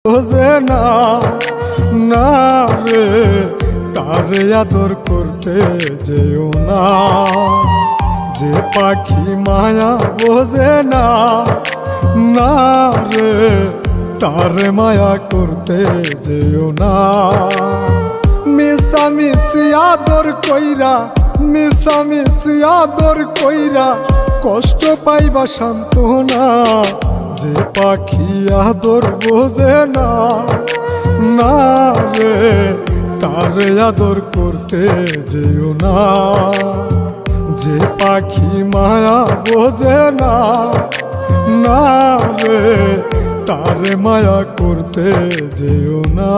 বোঝে না না রে, তারে আদর করতে যেও না। যে পাখি মায়া বোঝে না না রে, তারে মায়া করতে যেও না। মিশামিশি আদর কইরা, মিশামিশি আদর কইরা কষ্ট পাইবা সান্ত্বনা। যে পাখি আদর বোঝে না না রে, তারে আদর করতে যেও না। যে পাখি মায়া বোঝে না না রে, তারে মায়া করতে যেও না।